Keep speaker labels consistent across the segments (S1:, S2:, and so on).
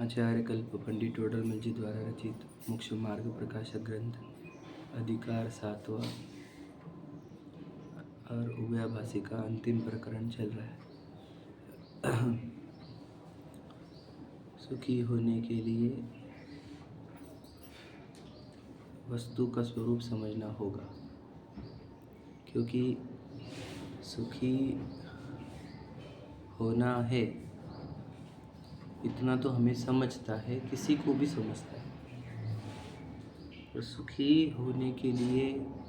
S1: आचार्य कल्प पंडित टोडरमल जी द्वारा रचित मोक्ष मार्ग प्रकाशक ग्रंथ अधिकार 7वां और उभयाभाषी का अंतिम प्रकरण चल रहा है। सुखी होने के लिए वस्तु का स्वरूप समझना होगा, क्योंकि सुखी होना है इतना तो हमें समझता है, किसी को भी समझता है। और सुखी होने के लिए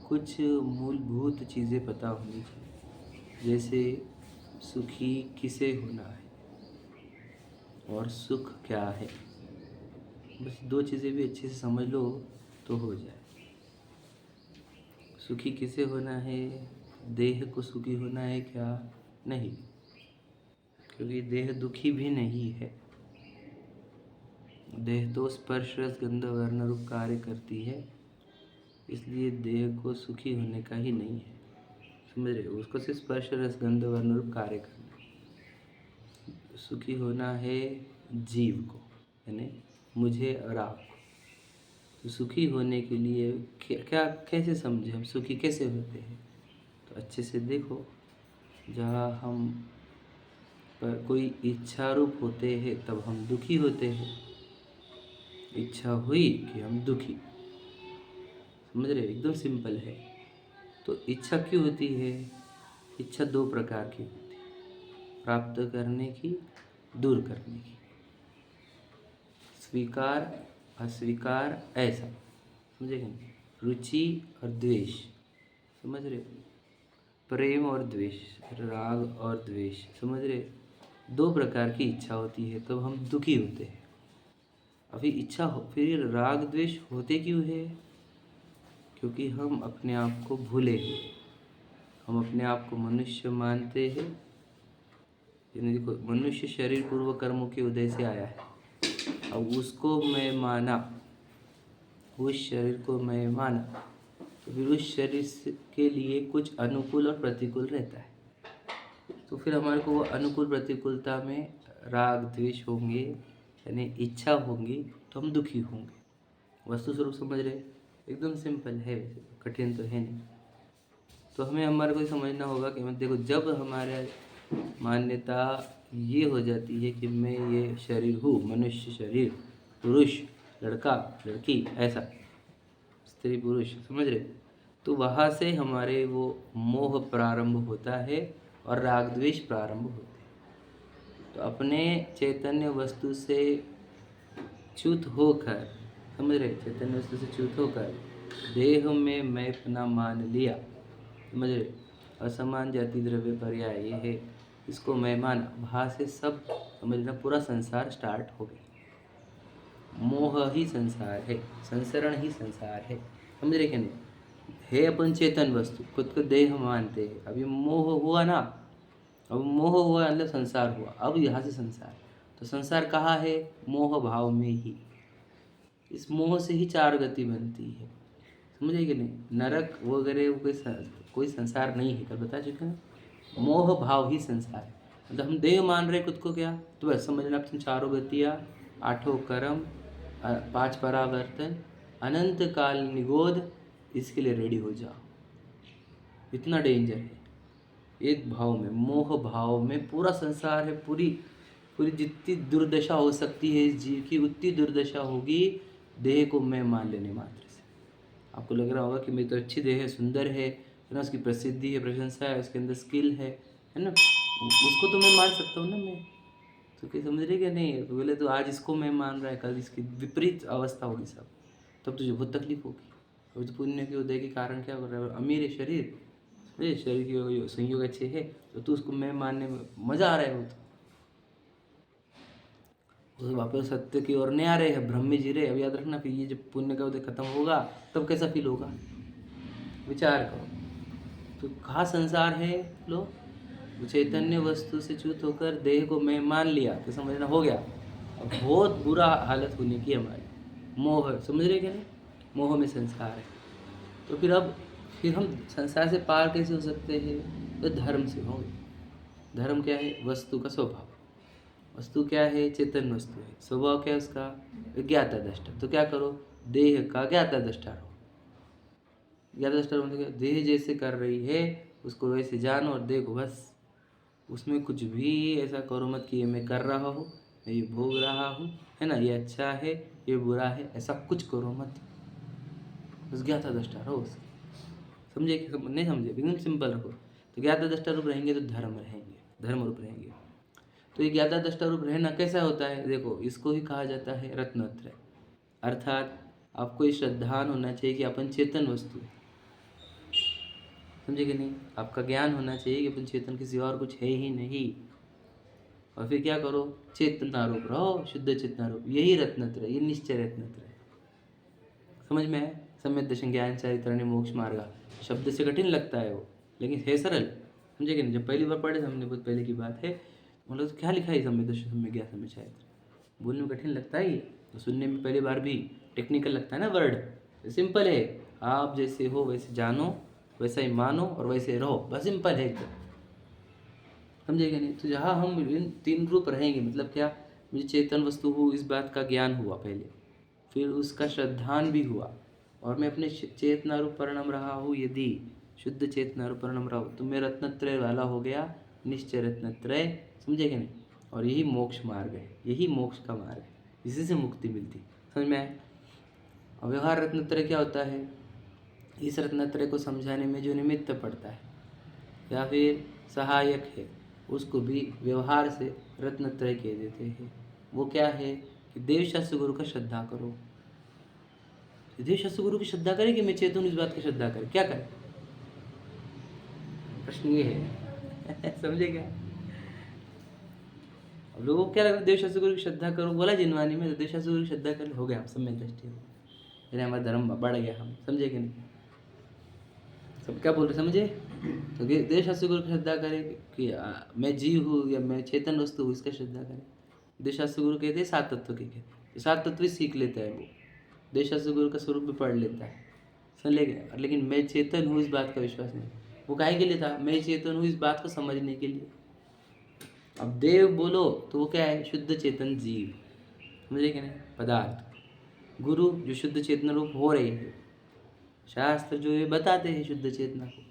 S1: कुछ मूलभूत चीज़ें पता होनी चाहिए, जैसे सुखी किसे होना है और सुख क्या है। बस दो चीज़ें भी अच्छे से समझ लो तो हो जाए। सुखी किसे होना है, देह को सुखी होना है क्या? नहीं, क्योंकि देह दुखी भी नहीं है। देह तो स्पर्श रस गंध वर्ण रूप कार्य करती है, इसलिए देह को सुखी होने का ही नहीं है। समझ रहे हो? उसको सिर्फ स्पर्श रस गंध वर्ण रूप कार्य करना है। सुखी होना है जीव को, यानी मुझे और आपको। तो सुखी होने के लिए क्या कैसे समझे हम सुखी कैसे होते हैं? तो अच्छे से देखो, जहाँ हम पर कोई इच्छा रूप होते हैं तब हम दुखी होते हैं। इच्छा हुई कि हम दुखी। समझ रहे? एकदम सिंपल है। तो इच्छा क्यों होती है? इच्छा दो प्रकार की होती है, प्राप्त करने की, दूर करने की। स्वीकार अस्वीकार ऐसा, समझेंगे? रुचि और द्वेष, समझ रहे? प्रेम और द्वेष, राग और द्वेष, समझ रहे? दो प्रकार की इच्छा होती है तब हम दुखी होते हैं। अभी इच्छा हो, फिर राग द्वेष होते क्यों है? क्योंकि हम अपने आप को भूले हैं। हम अपने आप को मनुष्य मानते हैं। देखो, मनुष्य शरीर पूर्व कर्मों के उदय से आया है। अब उसको मैं माना, उस शरीर को मैं माना, तो फिर उस शरीर के लिए कुछ अनुकूल और प्रतिकूल रहता है। तो फिर हमारे को वो अनुकूल प्रतिकूलता में राग द्वेष होंगे, यानी इच्छा होंगी, तो हम दुखी होंगे। वस्तु स्वरूप समझ रहे? एकदम सिंपल है, कठिन तो है नहीं। तो हमारे को समझना होगा कि देखो, जब हमारे मान्यता ये हो जाती है कि मैं ये शरीर हूँ, मनुष्य शरीर, पुरुष, लड़का लड़की, ऐसा स्त्री पुरुष, समझ रहे? तो वहाँ से हमारे वो मोह प्रारंभ होता है और राग द्वेष प्रारंभ होते हैं। तो अपने चैतन्य वस्तु से च्युत होकर, समझ रहे? चैतन्य वस्तु से च्युत होकर देह में मैं अपना मान लिया, समझ रहे? असमान जाति द्रव्य पर्याय ये है, इसको मैं माना, वहाँ से सब समझना, पूरा संसार स्टार्ट हो गया। मोह ही संसार है, संसरण ही संसार है, समझ रहे कि नहीं? है अपन चेतन वस्तु, खुद को देह मानते हैं। अभी मोह हुआ ना, अब मोह हुआ मतलब संसार हुआ। अब यहाँ से संसार, तो संसार कहाँ है? मोह भाव में ही। इस मोह से ही चार गति बनती है, समझे कि नहीं? नरक वगैरह कोई संसार नहीं है, कल बता चुके हैं। मोह भाव ही संसार है। मतलब हम देह मान रहे खुद को, क्या? तो बस समझना, तुम चारों गतियाँ, आठों कर्म, 5 परावर्तन, अनंत काल निगोद, इसके लिए रेडी हो जाओ। इतना डेंजर है। एक भाव में, मोह भाव में पूरा संसार है। पूरी जितनी दुर्दशा हो सकती है इस जीव की, उतनी दुर्दशा होगी देह को मैं मान लेने मात्र से। आपको लग रहा होगा कि मेरी तो अच्छी देह है, सुंदर है ना, उसकी प्रसिद्धि है, प्रशंसा है, उसके अंदर स्किल है ना, उसको तो मैं मान सकता हूँ ना मैं। तो क्या समझ रहे क्या? नहीं, तो बोले तो आज इसको मैं मान रहा है, कल इसकी विपरीत अवस्था होगी सब, तब तुझे बहुत तकलीफ होगी। अभी तो पुण्य के उदय के कारण क्या कर रहा है? अमीर है शरीर, शरीर के संयोग अच्छे है, तो तू उसको मैं मानने में मजा आ रहा है। वो वापस सत्य की ओर नहीं आ रहे हैं, भ्रम में जी रहे। अब याद रखना, फिर ये जब पुण्य का उदय खत्म होगा तब कैसा फील होगा, विचार करो। तो कहाँ संसार है? लो, चैतन्य वस्तु से च्युत होकर देह को मैं मान लिया, तो समझना हो गया। अब बहुत बुरा हालत होने की हमारी, मोह, समझ रहे क्या? नहीं, मोह में संसार है। तो फिर हम संसार से पार कैसे हो सकते हैं? तो धर्म से होंगे। धर्म क्या है? वस्तु का स्वभाव। वस्तु क्या है? चेतन वस्तु है। स्वभाव क्या है उसका? ज्ञाता दृष्टा। तो क्या करो? देह का ज्ञाता दृष्टा रहो। ज्ञाता दृष्टा मतलब क्या? देह जैसे कर रही है उसको वैसे जानो और देखो, बस। उसमें कुछ भी ऐसा करो मत कि ये मैं कर रहा हूँ, मैं ये भोग रहा हूँ, है ना, ये अच्छा है, ये बुरा है, ऐसा कुछ करो मत। बस ज्ञाता दृष्टा रहो उसके। समझे कि नहीं समझे? एकदम सिंपल रखो। तो ज्ञाता दृष्टा रूप रहेंगे तो धर्म रहेंगे, धर्म रूप रहेंगे। तो ये ज्ञाता दृष्टा रूप रहना कैसा होता है? देखो, इसको ही कहा जाता है रत्नत्रय। अर्थात आपको ये श्रद्धान होना चाहिए कि अपन चेतन वस्तु है। समझे कि नहीं? आपका ज्ञान होना चाहिए कि अपन चेतन, किसी और कुछ है ही नहीं। और फिर क्या करो? चेतनारूप रहो, शुद्ध चेतनारूप। यही रत्नत्रय, ये निश्चय रत्नत्रय। समझ में है? सम्यक दर्शन, ज्ञान, चारित्र, मोक्ष मार्ग। शब्द से कठिन लगता है वो, लेकिन है सरल। समझे कि नहीं? जब पहली बार पढ़े थे हमने, बहुत पहले की बात है, मतलब तो क्या लिखा है सम्यक दर्शन, सम्यक ज्ञान, सम्यक चारित्र। बोलने में कठिन लगता है ये, तो सुनने में पहली बार भी टेक्निकल लगता है ना वर्ड। सिंपल है, आप जैसे हो वैसे जानो, वैसा ही मानो और वैसे रहो, बस सिंपल है एकदम। समझेगा नहीं? तो जहाँ हम इन तीन रूप रहेंगे, मतलब क्या? मुझे चेतन वस्तु हूँ, इस बात का ज्ञान हुआ पहले, फिर उसका श्रद्धान भी हुआ, और मैं अपने चेतना रूप परिणाम रहा हूँ। यदि शुद्ध चेतना रूप परिणाम रहा हूँ तो मैं रत्नत्रय वाला हो गया, निश्चय रत्नत्रय। समझेगा नहीं? और यही मोक्ष मार्ग है, यही मोक्ष का मार्ग है, इसी से मुक्ति मिलती। समझ में आए? और व्यवहार रत्नत्रय क्या होता है? इस रत्नत्रय को समझाने में जो निमित्त पड़ता है या फिर सहायक है, उसको भी व्यवहार से रत्नत्रय कह देते हैं। वो क्या है? कि देव शास्त्र गुरु का श्रद्धा करो। देव शास्त्र गुरु की श्रद्धा करें कि मैं चेतन इस बात की श्रद्धा करें? क्या करें? प्रश्न ये है। समझे क्या? अब लोगों को क्या लगता है? देव शास्त्र गुरु की श्रद्धा करो, बोला जिनवानी में, तो देव शास्त्र गुरु की श्रद्धा कर, हो गया हम सम्यक दृष्टि, यानी हमारा धर्म बढ़ गया। हम समझे कि नहीं? सब क्या बोल रहे समझे? तो देव शास्त्र गुरु की श्रद्धा करें कि मैं जीव हूँ या मैं चेतन वस्तु हूँ, इसका श्रद्धा करें। देव शास्त्र गुरु कहते हैं सात तत्व के, सात तत्व ही सीख लेता है वो, देव शास्त्र गुरु का स्वरूप भी पढ़ लेता है, समझ लेगा। लेकिन मैं चेतन हूँ इस बात का विश्वास नहीं। वो काहे के लिए था? मैं चेतन हूँ इस बात को समझने के लिए। अब देव बोलो तो वो क्या है? शुद्ध चेतन जीव, समझे कि नहीं? पदार्थ। गुरु जो शुद्ध चेतन रूप हो रहे हैं, शास्त्र जो ये बताते हैं शुद्ध चेतना को,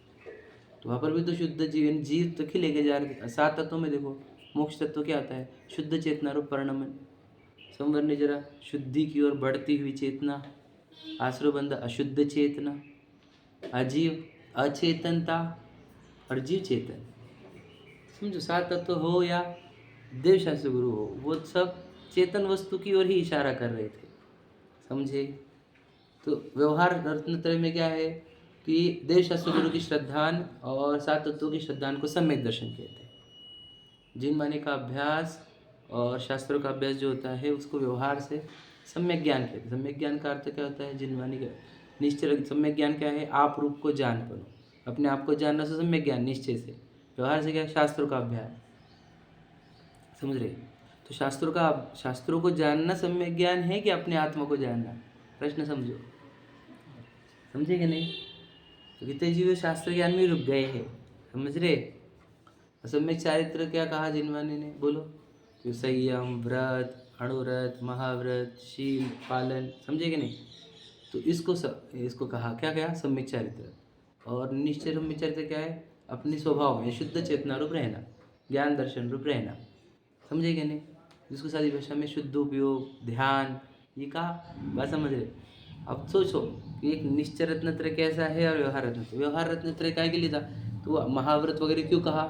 S1: तो वहाँ पर भी तो शुद्ध जीवन जीव तक ही लेके जा रहे। सात तत्वों में देखो, मोक्ष तत्व क्या आता है? शुद्ध चेतना रूप परिणमन। संवर्ण जरा, शुद्धि की ओर बढ़ती हुई चेतना। आश्रबंध, अशुद्ध चेतना। अजीव, अचेतनता। और जीव चेतन। समझो, सात तत्व हो या देव शास्त्र गुरु हो, वो सब चेतन वस्तु की ओर ही इशारा कर रहे थे। समझे? तो व्यवहार रत्नत्रय में क्या है कि देव शास्त्र गुरु की श्रद्धान और सात तत्वों की श्रद्धान को सम्यक दर्शन कहते हैं। जिन माने का अभ्यास और शास्त्रों का अभ्यास जो होता है उसको व्यवहार से सम्यक ज्ञान कहते हैं। सम्यक ज्ञान का अर्थ क्या होता है? जिन माने का निश्चय। सम्यक ज्ञान क्या है? आप रूप को जान पाओ, अपने आप को जानना से सम्यक ज्ञान निश्चय से। व्यवहार से क्या? शास्त्रों का अभ्यास। समझ रहे? तो शास्त्रों को जानना सम्यक ज्ञान है कि अपने आत्मा को जानना? प्रश्न समझो, समझे कि नहीं? तो कितने जीव शास्त्र ज्ञान में रुक गए हैं, समझ रहे? सम्यक चारित्र क्या कहा जिनवानी ने? बोलो। तो संयम, व्रत, अणुव्रत, महाव्रत, शील पालन, समझे कि नहीं? तो इसको कहा क्या? क्या? सम्यक चारित्र। और निश्चय सम्यक चारित्र क्या है? अपने स्वभाव में शुद्ध चेतना रूप रहना, ज्ञान दर्शन रूप रहना। समझे कि नहीं? जिसको सारी भाषा में शुद्ध उपयोग, ध्यान, ये कहा। बात समझ रहे? अब सोचो कि एक निश्चय रत्नत्रय कैसा है और व्यवहार रत्नत्रय। व्यवहार रत्नत्रय काय के लिए था? तो महाव्रत वगैरह क्यों कहा?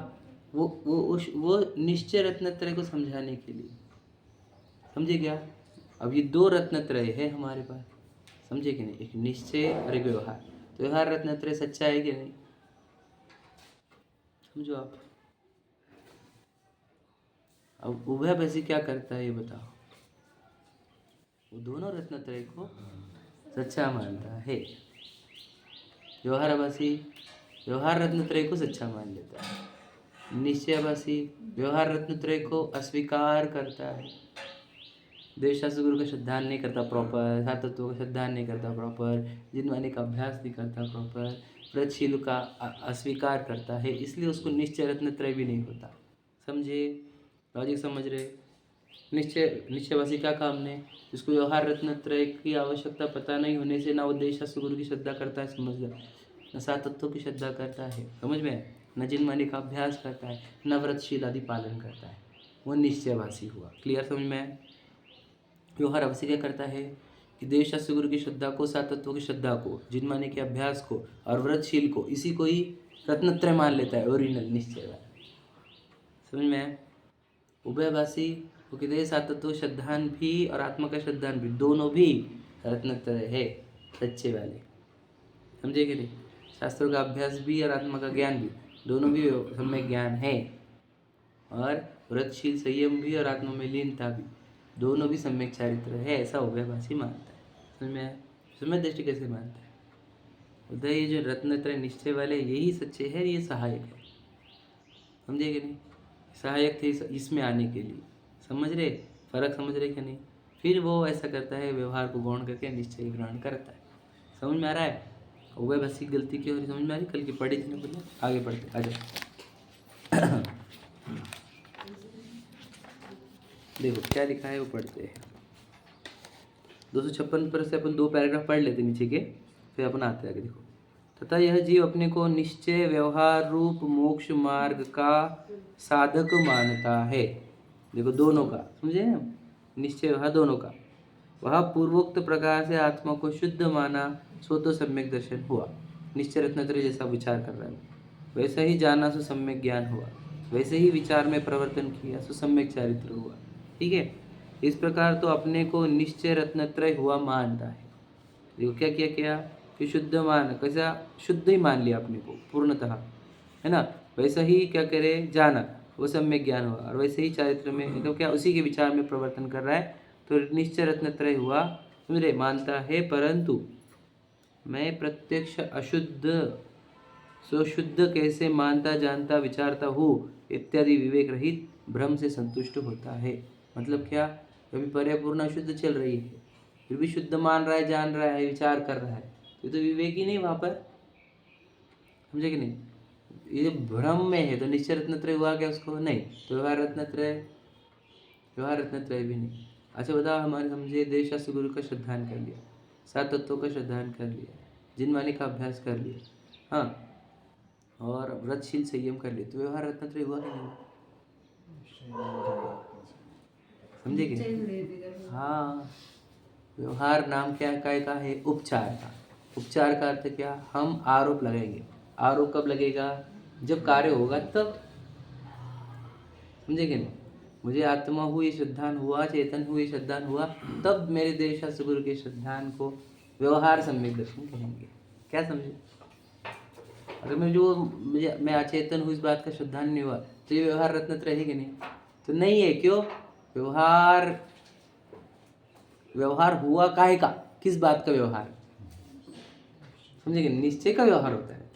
S1: वो निश्चय रत्नत्रय को समझाने के लिए। समझे क्या? अब ये दो रत्नत्रय है हमारे पास, समझे कि नहीं? एक निश्चय और एक व्यवहार। तो व्यवहार रत्नत्रय सच्चा है कि नहीं? समझो आप। अब उभयभाषी क्या करता है ये बताओ? वो दोनों रत्नत्रय को सच्चा मानता है। व्यवहारभाषी व्यवहार रत्नत्रय को सच्चा मान लेता है। निश्चयभाषी व्यवहार रत्नत्रय को अस्वीकार करता है। देव शास्त्र गुरु का श्रद्धान नहीं करता प्रॉपर, सात तत्वों का श्रद्धान नहीं करता प्रॉपर, जिनवाने का अभ्यास नहीं करता प्रॉपर, व्रतशील का अस्वीकार करता है, इसलिए उसको निश्चय रत्नत्रय भी नहीं होता। समझे? लॉजिक समझ रहे? निश्चयवासी क्या काम ने, जिसको व्यवहार रत्न त्रय की आवश्यकता पता नहीं होने से न उद्देश्य गुरु की श्रद्धा करता है, समझ लो, न सात तत्वों की श्रद्धा करता है, समझ में, न जिन मानी का अभ्यास करता है, न व्रतशील आदि पालन करता है, वो निश्चयवासी हुआ। क्लियर समझ में? व्यवहार अवश्य क्या करता है कि देव शास्त्र गुरु की श्रद्धा को, सात तत्वों की श्रद्धा को, जिन माने के अभ्यास को और व्रतशील को, इसी को ही रत्नत्रय मान लेता है, ओरिजिनल निश्चय वाला। समझ में? उभयवासी वो कहते हैं सात तत्व श्रद्धान भी और आत्मा का श्रद्धान भी, दोनों भी रत्नत्रय है, सच्चे वाले। समझे कि नहीं? शास्त्रों का अभ्यास भी और आत्मा का ज्ञान भी, दोनों भी सम्यक ज्ञान है, और व्रतशील संयम भी और आत्मा में लीनता भी, दोनों भी सम्यक चारित्र है, ऐसा उभयवासी मानता है। समझ में? समय दृष्टि कैसे मानता है? उदय ये जो रत्नत्रय निश्चय वाले यही सच्चे है, ये सहायक है। समझे कि नहीं? सहायक थे इसमें आने के लिए। समझ रहे? फर्क समझ रहे कि नहीं? फिर वो ऐसा करता है, व्यवहार को गौण करके निश्चय ग्रहण करता है। समझ में आ रहा है? वह बस की गलती की और समझ में आ रही, कल की पढ़ी थी ना, आगे पढ़ते आ जाओ। देखो क्या लिखा है वो पढ़ते हैं। 256 पर से अपन 2 पैराग्राफ पढ़ लेते नीचे के, फिर अपन आते हैं आगे। देखो, तथा यह जीव अपने को निश्चय व्यवहार रूप मोक्ष मार्ग का साधक मानता है। देखो दोनों का, समझे ना, निश्चय व्यवहार दोनों का। वह पूर्वोक्त प्रकार से आत्मा को शुद्ध माना, सो तो सम्यक दर्शन हुआ। निश्चय रत्नत्रय जैसा विचार कर रहा है, वैसा ही जाना सो सम्यक ज्ञान हुआ, वैसे ही विचार में परिवर्तन किया सो सम्यक चारित्र हुआ। ठीक है, इस प्रकार तो अपने को निश्चय रत्नत्रय हुआ मानता है। देखो क्या किया, क्या कि शुद्ध मान, कैसा शुद्ध ही मान लिया अपने को पूर्णतः, है ना। वैसा ही क्या करे, जाना, वो सम्यक ज्ञान हुआ, और वैसे ही चारित्र में तो क्या उसी के विचार में परिवर्तन कर रहा है, तो निश्चय रत्नत्रय हुआ, समझ रहे, मानता है। परंतु मैं प्रत्यक्ष अशुद्ध सो शुद्ध कैसे मानता, जानता, विचारता हूँ इत्यादि विवेक रहित भ्रम से संतुष्ट होता है। मतलब क्या, कभी परिपूर्ण अशुद्ध चल रही है, फिर भी शुद्ध मान रहा है, जान रहा है, विचार कर रहा है, ये तो विवेक ही नहीं वहाँ पर। समझे कि नहीं? ये भ्रम में है, तो निश्चय रत्नत्रय हुआ क्या उसको? नहीं। तो व्यवहार रत्नत्रय भी नहीं। अच्छा बताओ, हमारे समझे देव शास्त्र गुरु का श्रद्धान कर लिया, सात तत्वों का श्रद्धान कर लिया, जिन वाणी का अभ्यास कर लिया, हाँ, और व्रतशील संयम कर लिया, तो व्यवहार रत्नत्रय हुआ कि नहीं? समझे कि? हाँ, व्यवहार नाम क्या काय का है? उपचार का। उपचार का अर्थ क्या? हम आरोप लगाएंगे। आरोप कब लगेगा? जब कार्य होगा तब। समझे कि नहीं? मुझे आत्मा हुई श्रद्धान हुआ, चेतन हुई श्रद्धान हुआ, तब मेरे देव शास्त्र गुरु के श्रद्धान को व्यवहार सम्यक दर्शन कहेंगे। क्या समझे? अगर मैं अचेतन हूँ, इस बात का श्रद्धान नहीं हुआ, तो ये व्यवहार रत्नत्रय है कि नहीं? तो नहीं है। क्यों? व्यवहार हुआ काहे का, किस बात का व्यवहार? समझे कि निश्चय का व्यवहार होता है,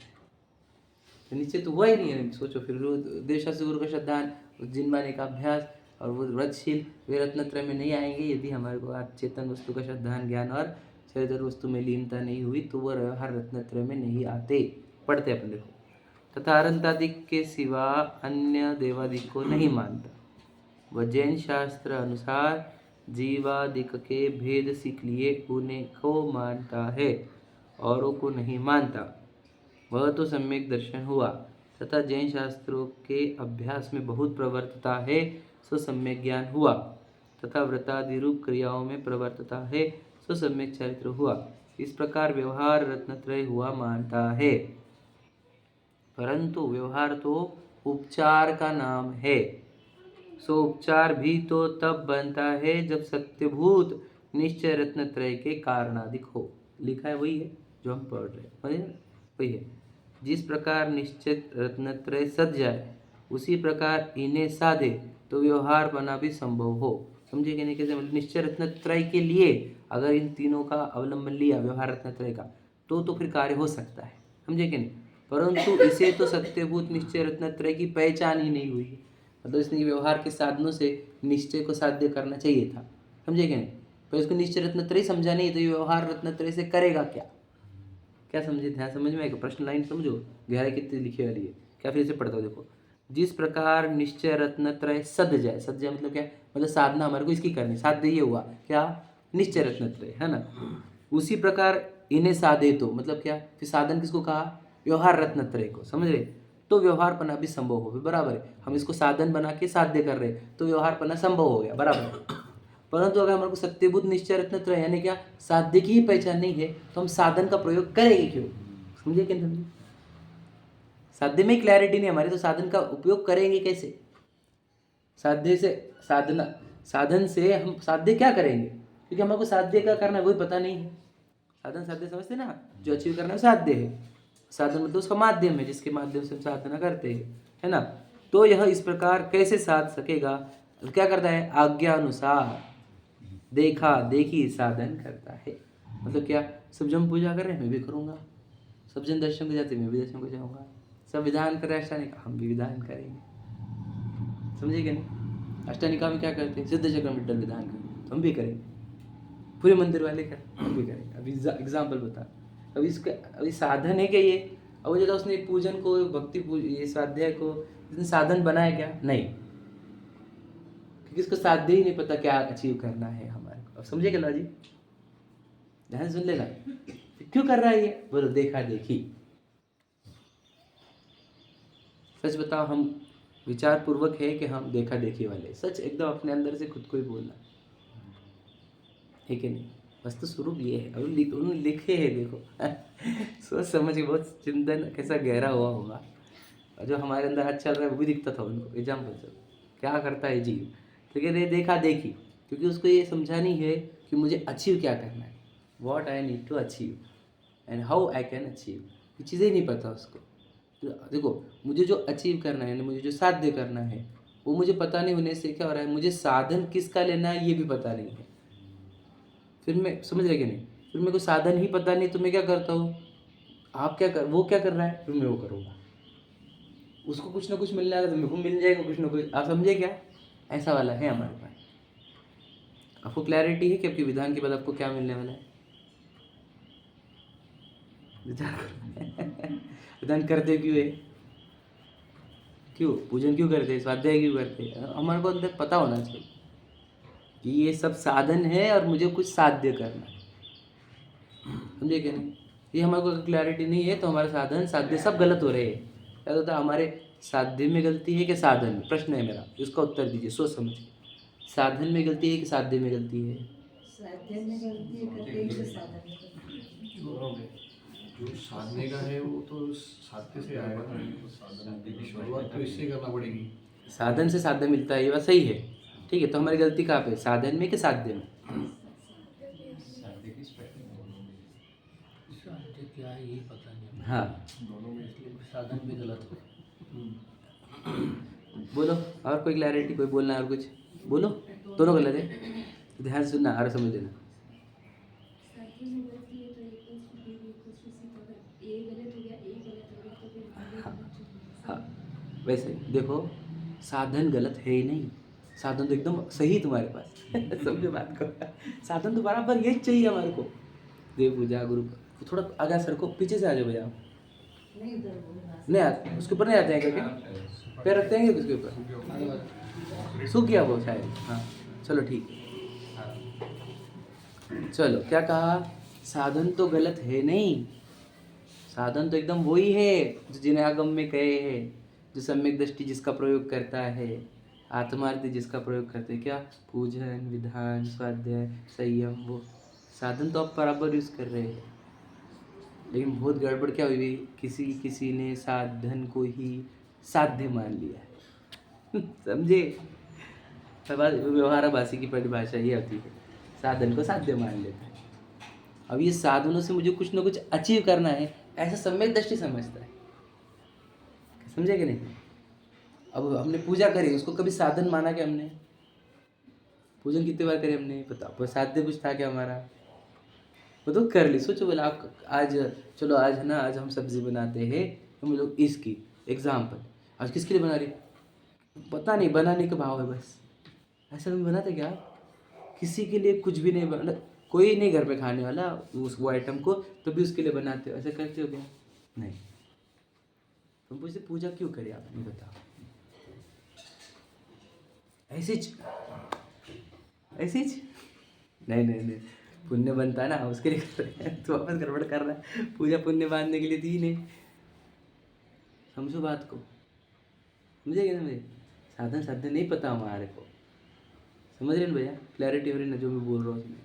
S1: तो निश्चय तो हुआ ही नहीं है। सोचो फिर, देव शास्त्र गुरु का श्रद्धान, जिन माने का अभ्यास और वो व्रतशील, वे रत्नत्रय में नहीं आएंगे यदि हमारे को चेतन वस्तु का श्रद्धान ज्ञान और चरित्र वस्तु में लीनता नहीं हुई, तो वह व्यवहार रत्नत्रय में नहीं आते। पढ़ते अपन, देखो, तथा अनंतादिक के सिवा अन्य देवादिक को नहीं मानता। वह जैन शास्त्र अनुसार जीवादिक के भेद सीख लिए उन्हें को मानता है, औरों को नहीं मानता। वह तो सम्यक दर्शन हुआ, तथा जैन शास्त्रों के अभ्यास में बहुत प्रवर्तता है, सो सम्यक ज्ञान हुआ, तथा व्रतादि रूप क्रियाओं में प्रवर्तता है, सो सम्यक चरित्र हुआ। इस प्रकार व्यवहार रत्नत्रय हुआ मानता है। परंतु व्यवहार तो उपचार का नाम है, सो उपचार भी तो तब बनता है जब सत्यभूत निश्चय रत्नत्रय के कारणादिक हो। लिखा है वही है जो हम पढ़ रहे हैं, वही है। जिस प्रकार निश्चित रत्नत्रय सद जाए, उसी प्रकार इन्हें साधे तो व्यवहार बना भी संभव हो। समझे कि नहीं? कैसे? मतलब निश्चय रत्नत्रय के लिए अगर इन तीनों का अवलंबन लिया, व्यवहार रत्नत्रय का, तो फिर कार्य हो सकता है। समझे कि नहीं? परंतु इसे तो सत्यभूत निश्चय रत्नत्रय की पहचान ही नहीं हुई है, मतलब इसने व्यवहार के साधनों से निश्चय को साध्य करना चाहिए था। समझे कि नहीं? पर इसको निश्चय रत्नत्रय समझा नहीं, तो ये व्यवहार रत्नत्रय से करेगा क्या? क्या समझे? ध्यान समझ में आएगा? प्रश्न लाइन समझो, गहराई कितनी लिखी वाली है। क्या फिर से पढ़ता हूँ, देखो। जिस प्रकार निश्चय रत्नत्रय सद जाए मतलब क्या? मतलब साधना हमारे को इसकी करनी। साध्य ये हुआ क्या, निश्चय रत्नत्रय, है ना। उसी प्रकार इन्हें साधे तो मतलब क्या, फिर साधन किसको कहा, व्यवहार रत्नत्रय को, समझ रहे। तो व्यवहारपना भी संभव हो, बराबर है। हम इसको साधन बना के साध्य कर रहे तो व्यवहारपना संभव हो गया, बराबर है। परंतु अगर हमारे को सत्यबुद्ध निश्चय रत्नत्रय यानी क्या, साध्य की ही पहचान नहीं है तो हम साधन का प्रयोग करेंगे क्यों, समझे क्या समझे। साध्य में क्लैरिटी नहीं हमारी, तो साधन का उपयोग करेंगे कैसे। साध्य से साधना, साधन से हम साध्य क्या करेंगे, क्योंकि हमको साध्य क्या करना है वही पता नहीं है। साधन साध्य समझते ना, जो अचीव करना है साध्य है। साधन मतलब उसका माध्यम है जिसके माध्यम से हम साधना करते हैं, है ना। तो यह इस प्रकार कैसे साध सकेगा, क्या करता है, आज्ञा अनुसार देखा देखी साधन करता है। मतलब क्या, सब जन पूजा कर रहे हैं मैं भी करूँगा, सब जन दर्शन को जाते हैं मैं भी दर्शन को जाऊँगा, सब विधान कर रहे हैं अष्टानिका हम भी विधान करेंगे, समझे क्या नहीं। अष्टानिका में क्या करते हैं, सिद्ध चक्र मंडल विधान करते हम भी करेंगे, पूरे मंदिर वाले कर हम भी करेंगे। अभी एग्जाम्पल बता, अभी इसका अभी साधन है क्या ये, अब वो जगह उसने पूजन को भक्ति ये स्वाध्याय को इसने साधन बनाया क्या, नहीं, क्योंकि इसको साध्य ही नहीं पता क्या अचीव करना है हमारे को। अब समझे क्या लॉजिक, ध्यान सुन लेना। क्यों कर रहा है ये, बोलो देखा देखी। सच बताओ, हम विचार पूर्वक है कि हम देखा देखी वाले, सच एकदम अपने अंदर से खुद को ही बोलना है कि नहीं। वस्तु स्वरूप ये है, अभी उन्होंने लिखे है देखो सोच समझ के बहुत चिंतन कैसा गहरा हुआ होगा। जो हमारे अंदर हाथ चल रहा है वो भी दिखता था उनको। एग्जाम्पल चल क्या करता है जीव, ठीक है, देखा देखी, क्योंकि उसको ये समझानी है कि मुझे अचीव क्या करना है, what I need to achieve and how I can achieve, ये चीज़ें नहीं पता उसको। तो देखो, मुझे जो अचीव करना है, मुझे जो साध्य करना है, वो मुझे पता नहीं होने से क्या हो रहा है, मुझे साधन किसका लेना है ये भी पता नहीं है। फिर मैं समझ रहे कि नहीं, फिर मेरे को साधन ही पता नहीं तो मैं क्या करता हूँ, आप क्या कर, वो क्या कर रहा है फिर मैं वो करूँगा, उसको कुछ ना कुछ मिलने आएगा तो मेरे को मिल जाएगा कुछ ना कुछ। आप समझे क्या, ऐसा वाला है हमारे पास। आपको क्लैरिटी है कि आपके विधान के बाद आपको क्या मिलने वाला है, विधान करते क्यों है, क्यों पूजन क्यों करते हैं, स्वाध्याय क्यों करते हैं, हमारे को अंदर पता होना चाहिए कि ये सब साधन है और मुझे कुछ साध्य करना है, समझे क्या नहीं। ये हमारे को क्लैरिटी नहीं है तो हमारे साधन साध्य सब गलत हो रहे हैं। क्या होता है, हमारे साध्य में गलती है कि साधन में, प्रश्न है मेरा, इसका उत्तर दीजिए सोच समझ के। साधन में गलती है कि साध्य में गलती है,
S2: साध्य में गलती है करते ही से साधन में गलती है।
S3: जो साधने का है वो तो साध्य से आएगा ना, शुरुआत तो इससे करना पड़ेगी।
S1: साधन से साध्य मिलता है, ये बात सही है, ठीक है। तो हमारी गलती कहाँ पे, साधन में कि साध्य में,
S4: साध्य क्या है ये पता नहीं,
S1: हाँ
S3: दोनों में इसलिए
S4: साधन भी गलत हो।
S1: बोलो और कोई क्लैरिटी, कोई बोलना है और कुछ बोलो, दोनों गलत है, ध्यान सुनना और समझ लेना। हाँ वैसे देखो, साधन गलत है ही नहीं, साधन तो एकदम सही तुम्हारे पास समझो बात को, साधन तो बराबर यही चाहिए हमारे को, देव पूजा गुरु। थोड़ा आगे सर को पीछे से आ जाओ भैया, नहीं आते उसके ऊपर नहीं आते हैं करके, पैर रखते हैं उसके ऊपर, सूख गया वो शायद, हाँ चलो ठीक है। चलो क्या कहा, साधन तो गलत है नहीं, साधन तो एकदम वही है जो जिन्हें आगम में कहे हैं, जो सम्यक दृष्टि जिसका प्रयोग करता है, आत्मार्थी जिसका प्रयोग करते हैं, क्या पूजन विधान स्वाध्याय संयम, वो साधन तो आप बराबर यूज कर रहे हैं। लेकिन बहुत गड़बड़ क्या हुई, किसी ने साधन को ही साध्य मान लिया है समझे, व्यवहाराभासी की परिभाषा ये होती है, साधन को साध्य मान लेता है। अब ये साधनों से मुझे कुछ ना कुछ अचीव करना है ऐसा सम्यक दृष्टि समझता है, समझे कि नहीं। अब हमने पूजा करी, उसको कभी साधन माना क्या हमने, पूजन कितने बार करे हमने बताओ, पर साध्य कुछ था क्या हमारा, वो तो कर ली। सोचो बोला आप आज, चलो आज है ना, आज हम सब्जी बनाते हैं हम लोग, इसकी एग्जाम्पल, आज किसके लिए बना रही पता नहीं, बनाने का भाव है बस, ऐसा हम बनाते क्या, किसी के लिए कुछ भी नहीं बना, कोई नहीं घर पे खाने वाला उस वो आइटम को, तो भी उसके लिए बनाते हो, ऐसा करते हो क्या, नहीं। तुम पूछते पूजा क्यों करी आपने बताओ, ऐसी ऐसी चीज नहीं नहीं नहीं, पुण्य बनता है ना उसके लिए कर रहे हैं, तो वापस गड़बड़ कर रहा है। पूजा पुण्य बांधने के लिए थी नहीं। समझो बात को, समझे क्या समझे? साधन साध्य नहीं पता हमारे को, समझ रहे ना भैया? क्लैरिटी हो रही ना जो मैं बोल रहा हूँ उसमें?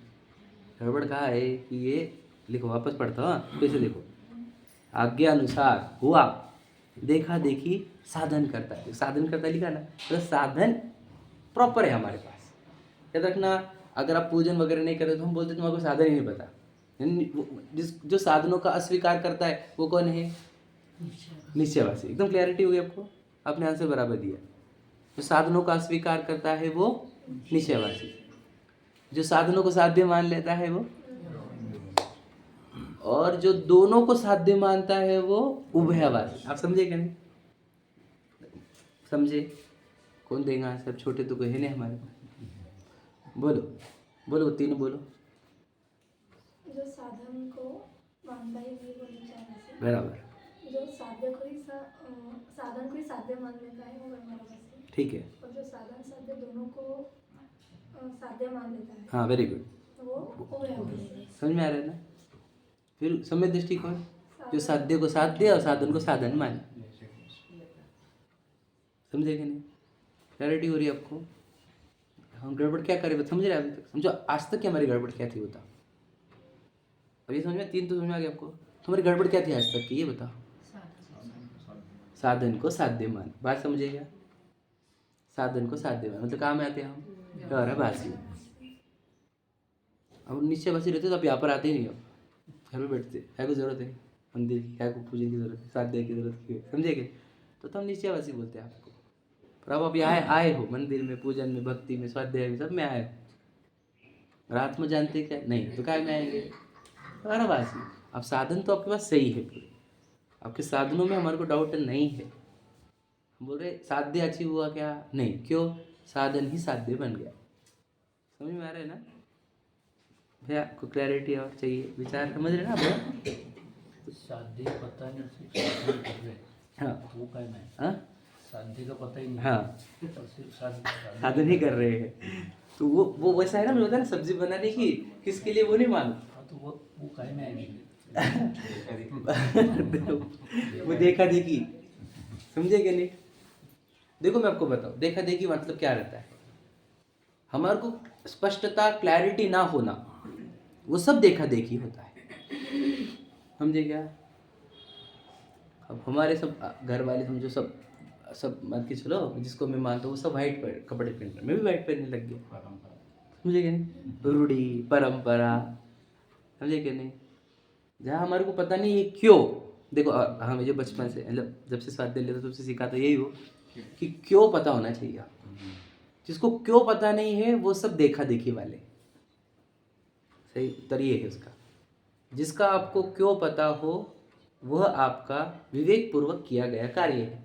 S1: गड़बड़ कहा है कि ये लिखो, वापस पढ़ता हूँ फिर से देखो। आज्ञा अनुसार हुआ, देखा देखी साधन करता है। साधन करता लिखा ना, तो साधन प्रॉपर है हमारे पास। याद रखना, अगर आप पूजन वगैरह नहीं करते तो हम बोलते तुम्हारे को साधन ही नहीं पता। जो साधनों का अस्वीकार करता है वो कौन है? निश्चयवासी। एकदम क्लैरिटी हुई आपको, आपने आंसर बराबर दिया। जो साधनों का अस्वीकार करता है वो निश्चयवासी, जो साधनों को साध्य मान लेता है वो, और जो दोनों को साध्य मानता है वो उभयवासी। आप समझे क्या? नहीं समझे? कौन देगा आंसर? छोटे तो कोई है नहीं हमारे पास। बोलो बोलो, तीनों बोलो।
S5: जो साधन को मानता है वो निश्चयवासी।
S1: बराबर,
S5: जो साध्य को ही साधन को ही साध्य मान लेता है वो ब्रह्मवासी।
S1: ठीक है।
S5: और जो साधन साध्य दोनों को साध्य मान लेता है
S1: हाँ वेरी गुड,
S5: वो उभयवासी।
S1: समझ में आ रहा है ना? फिर समय दृष्टिकोण, जो साध्य को साध्य और साधन को साधन माने। समझे कि नहीं? क्लैरिटी हो रही है आपको? हम गड़बड़ क्या करें समझ रहे हैं? अभी तक समझो, आज तक की हमारी गड़बड़ क्या थी बताओ? अब ये समझ में, तीन तो समझ में आ गया आपको। तुम्हारी गड़बड़ क्या थी आज तक की, ये बताओ। साधन को साध्य मान, बात समझे क्या? साधन को साध्य मान मतलब कहाँ में आते हैं हम? गौरवासी। अब निश्चयवासी रहते तो आप यहाँ पर आते ही नहीं हो, घर में बैठते। क्या को जरूरत है मंदिर की? क्या को पूजन की जरूरत है? साध्य की जरूरत है, समझे क्या? तो हम निश्चयवासी बोलते हैं आपको। पर अब आप यहाँ आए हो, मंदिर में, पूजन में, भक्ति में, स्वाध्याय में, सब में आए हो। रात में जानते क्या? नहीं तो क्या में आएंगे? गौरवासी। अब साधन तो आपके पास सही है पूरे, आपके साधनों में हमारे को डाउट नहीं है। हम बोल रहे साध्य अचीव हुआ क्या? नहीं, क्यों? साधन ही साध्य बन गया। समझ में आ रहा है ना भैया? आपको क्लैरिटी और चाहिए, विचार समझ रहे ना भैया?
S4: साध्य का पता नहीं, सिर्फ साधन कर रहे हैं।
S1: हाँ
S4: वो क्या है?
S1: हाँ
S4: साध्य का पता ही नहीं।
S1: हाँ,
S4: और सिर्फ साधन
S1: साधन ही कर रहे हैं। तो वो वैसा है ना, मुझे ना सब्जी बनाने की, किसके लिए वो नहीं मालूम।
S4: हाँ, तो वो काय में आएंगे?
S1: वो देखा देखी, समझे कि नहीं? देखो मैं आपको बताऊं, देखा देखी मतलब क्या रहता है? हमारे को स्पष्टता, क्लैरिटी ना होना, वो सब देखा देखी होता है। समझे क्या? अब हमारे सब घर वाले समझो, सब मान के चलो, जिसको मैं मानता हूँ वो सब वाइट कपड़े पहन रहे, मैं भी वाइट पहनने लग गया। समझे क्या नहीं? रूढ़ी परंपरा, समझे क्या नहीं? जहाँ हमारे को पता नहीं है क्यों। देखो हमें जो बचपन से, मतलब जब से स्वाध्याय लेते तब से सीखा तो यही हो कि क्यों पता होना चाहिए आपको। जिसको क्यों पता नहीं है वो सब देखा देखी वाले। सही उत्तर ये है उसका। जिसका आपको क्यों पता हो वह आपका विवेक पूर्वक किया गया कार्य है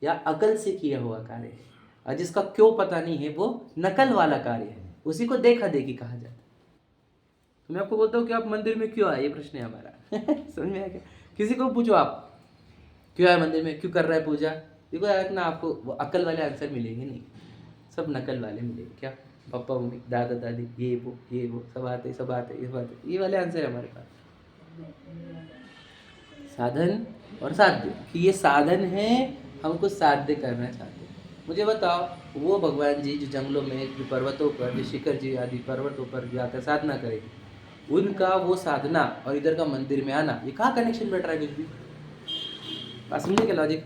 S1: या अकल से किया हुआ कार्य है, और जिसका क्यों पता नहीं है वो नकल वाला कार्य है, उसी को देखा देखी कहा जाता है। तो मैं आपको बोलता हूँ कि आप मंदिर में क्यों आए, ये प्रश्न है हमारा। समझ में आया क्या? किसी को पूछो आप क्यों आए मंदिर में, क्यों कर रहा है पूजा, देखो यार ना, आपको वो अकल वाले आंसर मिलेंगे नहीं, सब नकल वाले मिलेंगे। क्या? पापा मम्मी दादा दादी ये वो सब आते ये वाले आंसर है हमारे पास। साधन और साध्य कि ये साधन है, हमको साध्य करना चाहते हैं। मुझे बताओ, वो भगवान जी जो जंगलों में, जो पर्वतों पर, जो शिखर जी आदि पर्वतों पर जाकर साधना करेगी, उनका वो साधना और इधर का मंदिर में आना, ये कहाँ कनेक्शन बैठ रहा है? कुछ भी बात समझे क्या लॉजिक?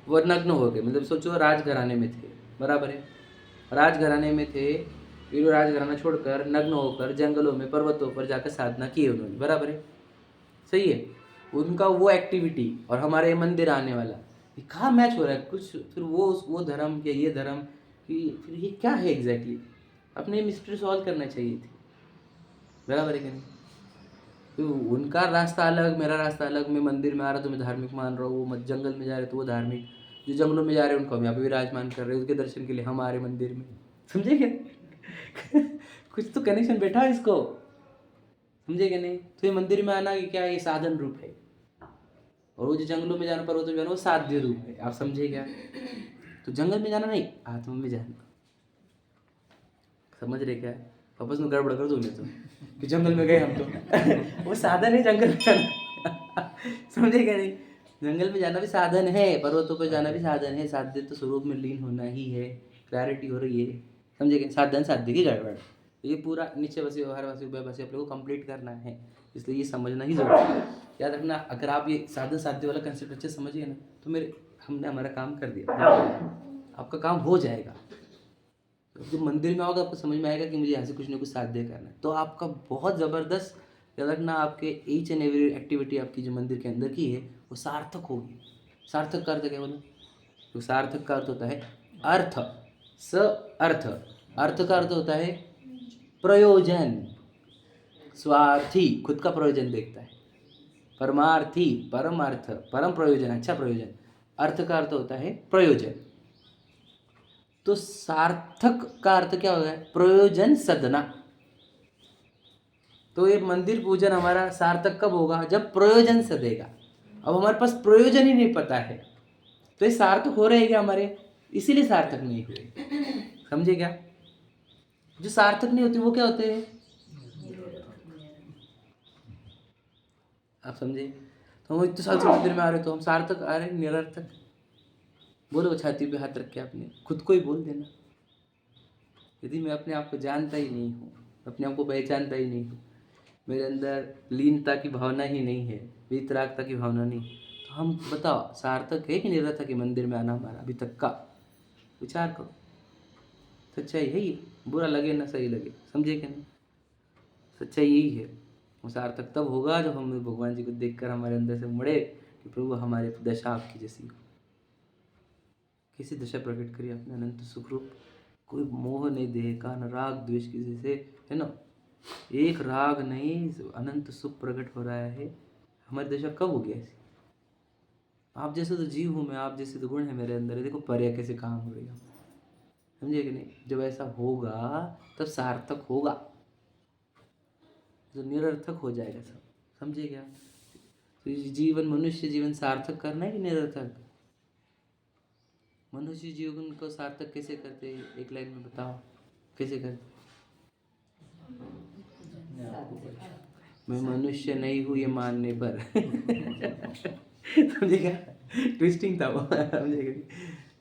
S1: वो नग्न हो गए, मतलब सोचो राजघराने में थे, बराबर है, राजघराने में थे, फिर वो राजघराना छोड़कर नग्न होकर जंगलों में, पर्वतों पर जाकर साधना की उन्होंने, बराबर है, सही है। उनका वो एक्टिविटी और हमारे मंदिर आने वाला, ये कहाँ मैच हो रहा है? कुछ फिर वो धर्म या ये धर्म कि फिर ये क्या है एग्जैक्टली? अपने मिस्ट्री सॉल्व करना चाहिए थी, बराबर है कि नहीं? तो उनका रास्ता अलग, मेरा रास्ता अलग। मैं मंदिर में आ रहा तो मैं धार्मिक मान रहा हूँ, वो जंगल में जा रहे तो वो धार्मिक, जो जंगलों में जा रहे हैं उनको हम यहाँ पे विराजमान कर रहे हैं, उसके दर्शन के लिए हम आ रहे मंदिर में, समझे क्या? कुछ तो कनेक्शन बैठा है इसको, समझे क्या नहीं? तो ये मंदिर में आना कि क्या, ये साधन रूप है, और वो जो जंगलों में जाना, पर्वतों में जाना, वो साध्य रूप है। आप समझे क्या? तो जंगल में जाना नहीं, आत्मा में जाना, समझ रहे क्या है? वापस में गड़बड़ कर दूंगे तो कि जंगल में गए हम तो वो साधन है जंगल में जाना समझे क्या नहीं? जंगल में जाना भी साधन है, पर्वतों पर जाना भी साधन है, साध्य तो स्वरूप में लीन होना ही है, क्लैरिटी हो रही है, समझे क्या? साधन साध्य की गड़बड़, ये पूरा निश्चयवासी व्यवहारवासी उभयवासी आप लोगों को कंप्लीट करना है, इसलिए ये समझना ही जरूरी है। याद रखना, अगर आप ये साधन साध्य वाला कंसेप्ट अच्छे समझिए ना तो हमने हमारा काम कर दिया, आपका काम हो जाएगा। जब मंदिर में आओगे आपको समझ में आएगा कि मुझे यहाँ से कुछ ना कुछ साध्य करना है, तो आपका बहुत ज़बरदस्त, याद रखना, आपके ईच एंड एवरी एक्टिविटी आपकी जो मंदिर के अंदर की है वो सार्थक होगी। सार्थक का अर्थ क्या बोला? तो सार्थक का अर्थ होता है अर्थ, स अर्थ, अर्थ का अर्थ होता है प्रयोजन, स्वार्थी खुद का प्रयोजन देखता है, परमार्थी परम अर्थ, परम प्रयोजन, अच्छा प्रयोजन, अर्थ का अर्थ होता है प्रयोजन। तो सार्थक का अर्थ क्या होगा? प्रयोजन सदना। तो ये मंदिर पूजन हमारा सार्थक कब होगा? जब प्रयोजन सदेगा। अब हमारे पास प्रयोजन ही नहीं पता है तो ये सार्थक हो रहे क्या हमारे? इसीलिए सार्थक नहीं हुए, समझे क्या? जो सार्थक नहीं होते वो क्या होते हैं? आप समझे? तो हम इतने साल से मंदिर में आ रहे तो हम सार्थक आ रहे, निरर्थक? बोलो छाती पे हाथ रख के आपने खुद को ही बोल देना, यदि मैं अपने आप को जानता ही नहीं हूँ, अपने आप को पहचानता ही नहीं हूँ, मेरे अंदर लीनता की भावना ही नहीं है, वितरागता की भावना नहीं, तो हम बताओ सार्थक है कि निरर्थक है मंदिर में आना हमारा अभी तक का? विचार करो। सच्चाई है ये, बुरा लगे ना सही लगे, समझे क्या नहीं? सच्चाई यही है। वो सार्थक तब होगा जब हम भगवान जी को देखकर हमारे अंदर से मुड़े कि प्रभु हमारे दशा आपकी जैसी हो। कैसी दशा प्रकट करी आपने? अनंत सुख रूप, कोई मोह नहीं देह का, न राग द्वेष किसी से, है ना? एक राग नहीं, अनंत सुख प्रकट हो रहा है। हमारी दशा कब हो गया ऐसी? आप जैसे तो जीव हूँ मैं, आप जैसे तो गुण है मेरे अंदर, देखो पर्या कैसे काम हो रही है, समझे कि नहीं? जब ऐसा होगा तब सार्थक होगा, तो निरर्थक हो जाएगा सब, समझे क्या? तो जीवन, मनुष्य जीवन सार्थक करना है कि निरर्थक? मनुष्य जीवन को सार्थक कैसे करते हैं? एक लाइन में बताओ कैसे करते? मैं मनुष्य नहीं हूँ ये मानने पर समझेगा? ट्विस्टिंग था वो, समझेगा?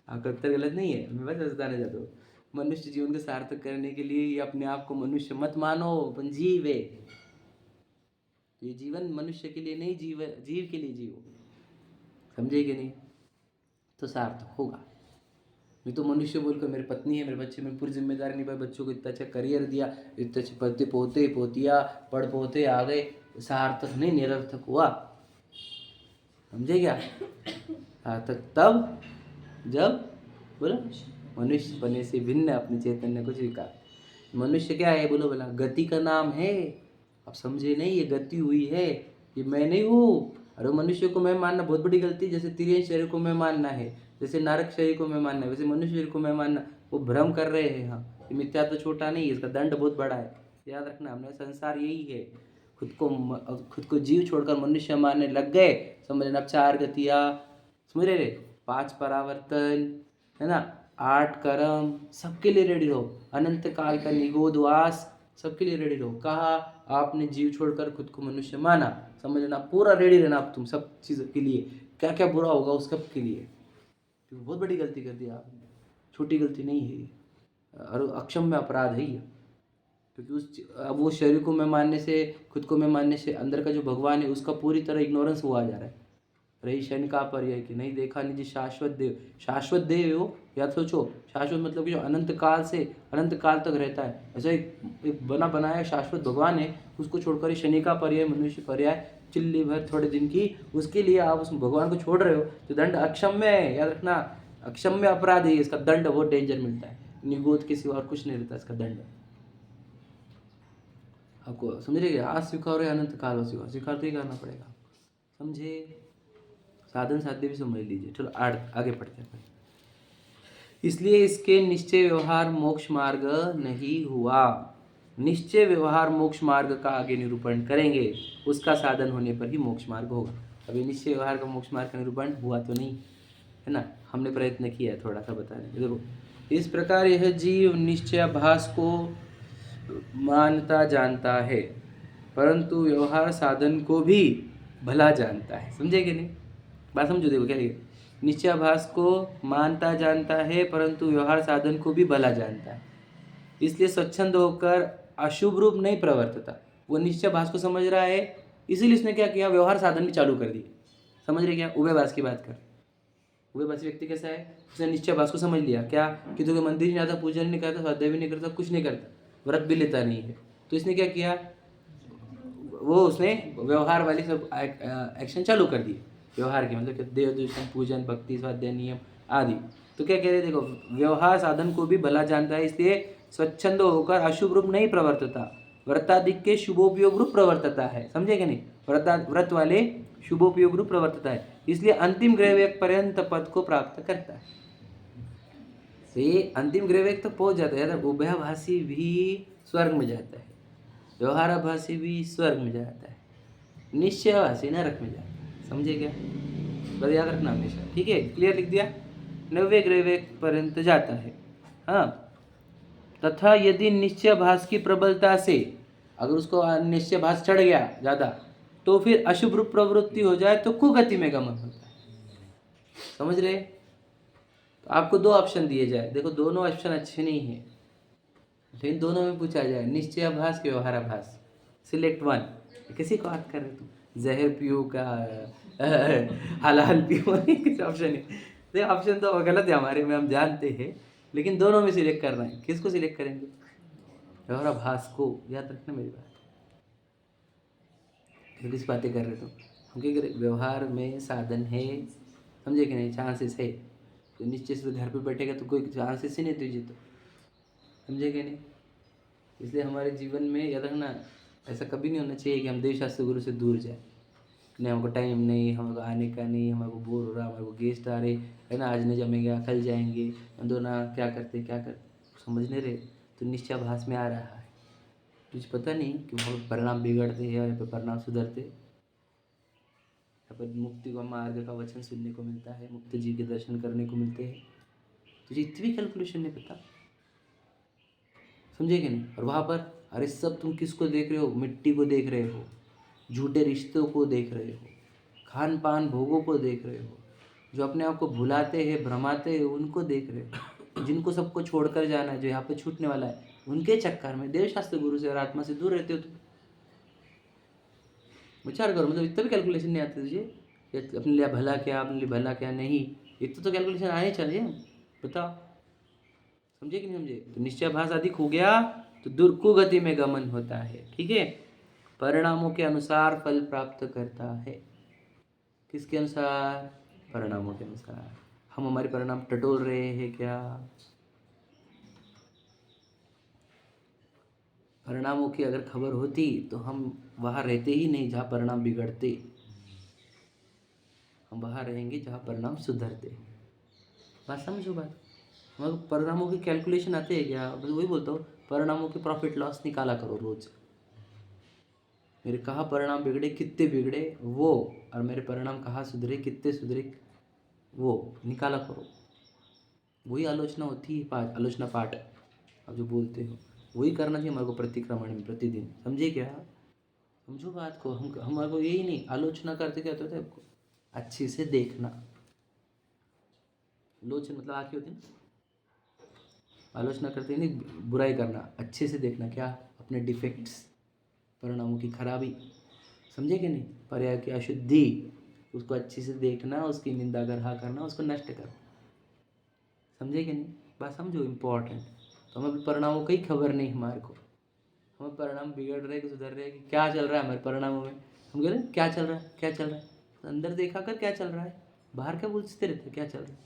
S1: आपका उत्तर गलत नहीं है, मैं बस बताना चाहता हूँ। मनुष्य जीवन को सार्थक करने के लिए ये अपने आप को मनुष्य मत मानो, अपन जीव है। ये जीवन मनुष्य के लिए नहीं, जीव के लिए जियो, समझे कि नहीं? तो सार्थक होगा। मैं तो मनुष्य बोलकर मेरी पत्नी है, मेरे बच्चे, मैं पूरी जिम्मेदारी निभाई, बच्चों को इतना अच्छा करियर दिया, इतने अच्छे पढ़ते पोते पोतिया पढ़ पोते आ गए, सार्थक नहीं, निरर्थक हुआ, समझे क्या? सार्थक तब जब बोलो मनुष्य बने से भिन्न अपने चैतन्य को स्वीकार। मनुष्य क्या है बोलो भला? गति का नाम है, आप समझे नहीं? ये गति हुई है, ये मैं नहीं हूँ। अरे मनुष्य को मैं मानना बहुत बड़ी गलती। जैसे तिर्यन शरीर को मैं मानना है, जैसे नारक शरीर को मैं मानना है, वैसे मनुष्य शरीर को मैं मानना, वो भ्रम कर रहे हैं। हाँ, ये मिथ्या तो छोटा नहीं है, इसका दंड बहुत बड़ा है, याद रखना। हमने संसार यही है, खुद को जीव छोड़कर मनुष्य मानने लग गए, समझ लेना। 4 गतियाँ समझ रहे, 5 परावर्तन, है ना, 8 कर्म, सबके लिए रेडी रहो। अनंत काल का निगोदवास, सबके लिए रेडी रहो। कहा आपने जीव छोड़कर खुद को मनुष्य माना, समझ लेना पूरा रेडी रहना आप, तुम सब चीज़ों के लिए। क्या क्या बुरा होगा उस सब के लिए, क्योंकि बहुत बड़ी गलती कर दी आपने, छोटी गलती नहीं है ये, और अक्षम्य अपराध है ये। क्योंकि अब वो शरीर को मैं मानने से, खुद को मैं मानने से अंदर का जो भगवान है उसका पूरी तरह इग्नोरेंस हुआ जा रहा है। रही शनि का पर्याय कि नहीं देखा निजी शाश्वत देव, शाश्वत देव हो, या सोचो शाश्वत मतलब कि जो अनंत काल से अनंत काल तक रहता है, ऐसा एक बना बनाया शाश्वत भगवान है, उसको छोड़कर शनि का पर्याय, मनुष्य पर्याय, चिल्ली भर थोड़े दिन की, उसके लिए आप उस भगवान को छोड़ रहे हो, तो दंड अक्षम्य है, याद रखना। अक्षम्य अपराध है, इसका दंड बहुत डेंजर मिलता है, निगोद के सिवा और कुछ नहीं रहता इसका दंड। आपको समझ रहे, आज स्वीकार है अनंत काल स्वीकार तो ही करना पड़ेगा, समझे? साधन साध्य भी समझ लीजिए। चलो आगे पढ़ते हैं। इसलिए इसके निश्चय व्यवहार मोक्ष मार्ग नहीं हुआ। निश्चय व्यवहार मोक्ष मार्ग का आगे निरूपण करेंगे, उसका साधन होने पर ही मोक्ष मार्ग होगा। अभी निश्चय व्यवहार का मोक्ष मार्ग का निरूपण हुआ तो नहीं है ना, हमने प्रयत्न किया है थोड़ा सा बताने। देखो, इस प्रकार यह जीव निश्चयाभास को मानता जानता है, परंतु व्यवहार साधन को भी भला जानता है। समझे कि नहीं? बात समझो, देखो क्या लिखे, निश्चयाभास को मानता जानता है परंतु व्यवहार साधन को भी भला जानता है, इसलिए स्वच्छंद होकर अशुभ रूप नहीं प्रवर्तता। वो निश्चयाभास को समझ रहा है, इसीलिए उसने क्या किया, व्यवहार साधन भी चालू कर दिए। समझ रहे क्या? उभयभास की बात कर। उभयभाषी व्यक्ति कैसा है? उसने निश्चयाभास को समझ लिया क्या, कि तो मंदिर नहीं जाता, पूजा नहीं करता, स्वाध्याय भी नहीं करता, कुछ नहीं करता, व्रत भी लेता नहीं है, तो इसने क्या किया, वो उसने व्यवहार वाली सब एक्शन चालू कर दिए। व्यवहार के मतलब देव दर्शन, पूजन, भक्ति, स्वाध्याय, नियम आदि। तो क्या कह रहे, देखो व्यवहार साधन को भी भला जानता है, इसलिए स्वच्छंद होकर अशुभ रूप नहीं प्रवर्तता, व्रतादिक के शुभोपयोग रूप प्रवर्तता है। समझे कि नहीं? व्रत वाले शुभोपयोग रूप प्रवर्तता है, इसलिए अंतिम ग्रहवेग पर्यंत पद को प्राप्त करता है। से अंतिम ग्रहवेग तो पहुंच जाता है। उभयभाषी भी स्वर्ग में जाता है, व्यवहाराभासी भी स्वर्ग में जाता है, निश्चयभासी नरक में जाता है। समझे क्या? बस याद रखना हमेशा, ठीक है? क्लियर लिख दिया? 90 ग्रहवेग पर्यंत जाता है। हाँ, तथा यदि निश्चयभास की प्रबलता से अगर उसको निश्चयभास चढ़ गया ज़्यादा, तो फिर अशुभ रूप प्रवृत्ति हो जाए तो कुगति में गमन होता है। समझ रहे? तो आपको दो ऑप्शन दिए जाए, देखो दोनों ऑप्शन अच्छे नहीं है, लेकिन दोनों में पूछा जाए निश्चयाभास के व्यवहाराभास, सिलेक्ट वन। किसी को बात कर रहे तुम, जहर पियो का हलाल पियो, किस ऑप्शन है? देखो ऑप्शन तो गलत है हमारे में, हम जानते हैं, लेकिन दोनों में सिलेक्ट करना है। किसको सिलेक्ट करेंगे? व्यवहाराभास को। याद रखना मेरी बात। तो किस बातें कर रहे तुम? हम क्या करें, व्यवहार में साधन है, समझे कि नहीं, चांसेस है। तो निश्चय से घर पे बैठेगा तो कोई चांसेस ही नहीं तुझे, तो समझे कि नहीं? इसलिए हमारे जीवन में याद रखना, ऐसा कभी नहीं होना चाहिए कि हम देवशास्त्र गुरु से दूर जाए। नहीं, हमको टाइम नहीं, हमको आने का नहीं, हमारे को बोर हो रहा, हमारे को गेस्ट आ रहे है ना, आज नहीं जमेगा, कल जाएंगे, दोनों क्या करते समझ नहीं रहे, तो निश्चयाभास में आ रहा है। तुझे पता नहीं कि वहाँ पर परिणाम बिगड़ते हैं और यहाँ पर परिणाम सुधरते। यहाँ पर मुक्ति का मार्ग का वचन सुनने को मिलता है, मुक्त जी के दर्शन करने को मिलते हैं। तुझे इतनी कैलकुलेशन नहीं पता, समझे कि नहीं? और वहाँ पर अरे सब तुम किसको देख रहे हो? मिट्टी को देख रहे हो, झूठे रिश्तों को देख रहे हो, खान पान भोगों को देख रहे हो, जो अपने आप को भुलाते हैं, भ्रमाते हैं, उनको देख रहे हो, जिनको सबको छोड़कर जाना है, जो यहाँ पे छूटने वाला है, उनके चक्कर में देवशास्त्र गुरु से और आत्मा से दूर रहते हो तुम। विचार करो, मतलब इतना भी कैलकुलेशन नहीं आता तुझे, अपने लिए भला क्या, अपने लिए भला क्या नहीं, इतना तो कैलकुलेशन आने चाहिए। बताओ, समझे कि नहीं समझे? तो निश्चयाभास अधिक हो गया तो दुर्कुगति में गमन होता है, ठीक है? परिणामों के अनुसार फल प्राप्त करता है। किसके अनुसार? परिणामों के अनुसार। हम हमारे परिणाम टटोल रहे हैं क्या? परिणामों की अगर खबर होती तो हम वहाँ रहते ही नहीं जहाँ परिणाम बिगड़ते, हम वहाँ रहेंगे जहाँ परिणाम सुधरते। बात समझो बात। मगर परिणामों की कैलकुलेशन आते हैं क्या? बस वही बोलता हूँ, परिणामों के प्रॉफिट लॉस निकाला करो रोज। मेरे कहाँ परिणाम बिगड़े, कितने बिगड़े वो, और मेरे परिणाम कहाँ सुधरे, कितने सुधरे वो निकाला करो। वही आलोचना होती है, आलोचना पाठ आप जो बोलते हो वही करना चाहिए हमारे को प्रतिक्रमण में प्रतिदिन। समझे क्या? समझो बात को। हम हमारे को यही नहीं, आलोचना करते क्या होता है, अच्छे से देखना। आलोचना मतलब आँखें होती है ना, आलोचना करते नहीं, बुराई करना, अच्छे से देखना। क्या? अपने डिफेक्ट्स, परिणामों की खराबी, समझे कि नहीं, पर्याय की अशुद्धि, उसको अच्छे से देखना, उसकी निंदा गरहा करना, उसको नष्ट करना। समझे कि नहीं? बात समझो, इम्पोर्टेंट। तो हमें परिणामों की खबर नहीं हमारे को, हमें परिणाम बिगड़ रहे कि सुधर रहे कि क्या चल रहा है हमारे परिणामों में, हम कह रहे हैं क्या चल रहा है, क्या चल रहा है। तो अंदर देखा कर क्या चल रहा है, बाहर क्या बोलते रहते क्या चल रहा है,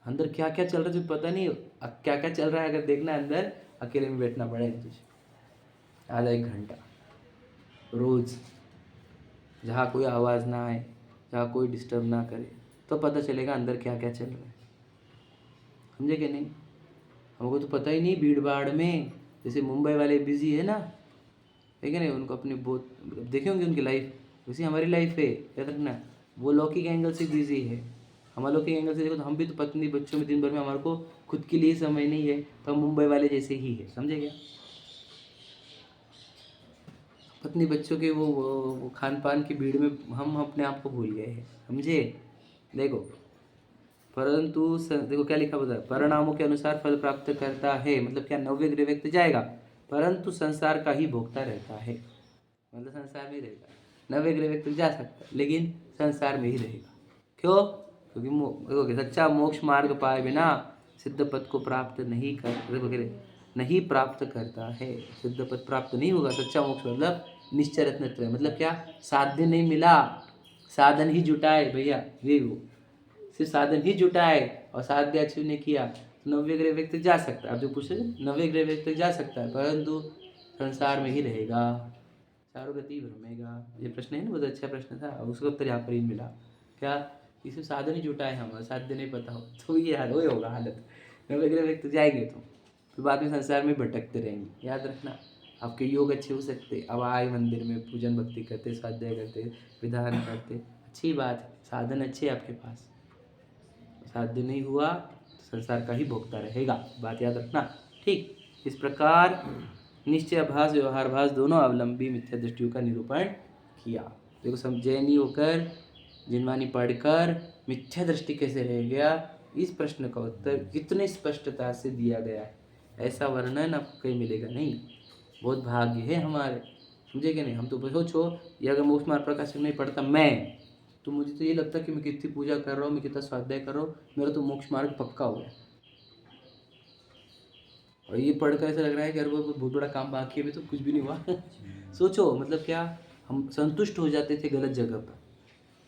S1: अंदर क्या क्या चल रहा है तुझे पता नहीं। क्या क्या चल रहा है अगर देखना है, अंदर अकेले में बैठना पड़ेगा तुझे आधा 1 घंटा रोज़, जहाँ कोई आवाज़ ना आए, जहाँ कोई डिस्टर्ब ना करे, तो पता चलेगा अंदर क्या क्या चल रहा है। समझे कि नहीं? हमको तो पता ही नहीं, भीड़ भाड़ में, जैसे मुंबई वाले बिजी है ना, है कि नहीं, उनको अपनी बहुत देखे होंगे उनकी लाइफ, वैसे हमारी लाइफ है, याद रखना। वो लौकिक एंगल से बिजी है, हम लोग के एंगल से देखो तो हम भी तो पत्नी बच्चों में दिन भर में हमारे को खुद के लिए समय नहीं है, तो हम मुंबई वाले जैसे ही है, समझे क्या? पत्नी बच्चों के वो खान पान की भीड़ में हम अपने आप को भूल गए हैं, समझे? देखो परंतु देखो क्या लिखा होता है, परिणामों के अनुसार फल प्राप्त करता है, मतलब क्या नव्य ग्रह व्यक्त जाएगा परंतु संसार का ही भोगता रहता है, मतलब संसार में ही रहेगा। नव्य ग्रह व्यक्त जा सकता है लेकिन संसार में ही रहेगा। क्यों? क्योंकि देखो सच्चा मोक्ष मार्ग पाए बिना सिद्ध पद को प्राप्त नहीं प्राप्त करता है। सिद्ध पद प्राप्त नहीं होगा। सच्चा मोक्ष मतलब निश्चय रत्नत्रय, मतलब क्या? साध्य नहीं मिला, साधन ही जुटाए भैया, ये वो सिर्फ साधन ही जुटाए और साध्य अचीव नहीं किया तो नव्य ग्रह व्यक्त जा सकता है। आप जो पूछे नव्य ग्रह व्यक्त जा सकता है परंतु संसार में ही रहेगा, चारों गति भ्रमेगा। ये प्रश्न है ना, बहुत अच्छा प्रश्न था, उसका उत्तर यहाँ पर ही मिला। क्या? इसे साधन ही जुटाए हम और साध्य नहीं पता हो तो ये हाल वही होगा हालत। नव्य ग्रह व्यक्त जाएंगे तो फिर बाद में संसार में भटकते रहेंगे। याद रखना, आपके योग अच्छे हो सकते, अब आए मंदिर में पूजन भक्ति करते, स्वाध्याय करते, विधान करते, अच्छी बात है, साधन अच्छे आपके पास। साध्य नहीं हुआ तो संसार का ही भोगता रहेगा, बात याद रखना। ठीक इस प्रकार निश्चय आभास व्यवहार भास दोनों अवलंबी मिथ्या दृष्टियों का निरूपण किया। देखो समझैनी होकर जिनवानी पढ़कर मिथ्या दृष्टि कैसे रह गया, इस प्रश्न का उत्तर कितने स्पष्टता से दिया गया है, ऐसा वर्णन आपको कहीं मिलेगा नहीं। बहुत भाग्य है हमारे, समझे कि नहीं? हम तो सोचो ये अगर मोक्ष मार्ग प्रकाश नहीं पढ़ता मैं, तो मुझे तो ये लगता कि मैं कितनी पूजा कर रहा हूँ, मैं कितना स्वाध्याय कर रहा हूँ, मेरा तो मोक्ष मार्ग पक्का हो गया। और ये पढ़कर ऐसा लग रहा है कि अरे वो बहुत बड़ा काम बाकी है, अभी तो कुछ भी नहीं हुआ। सोचो मतलब क्या, हम संतुष्ट हो जाते थे गलत जगह पर,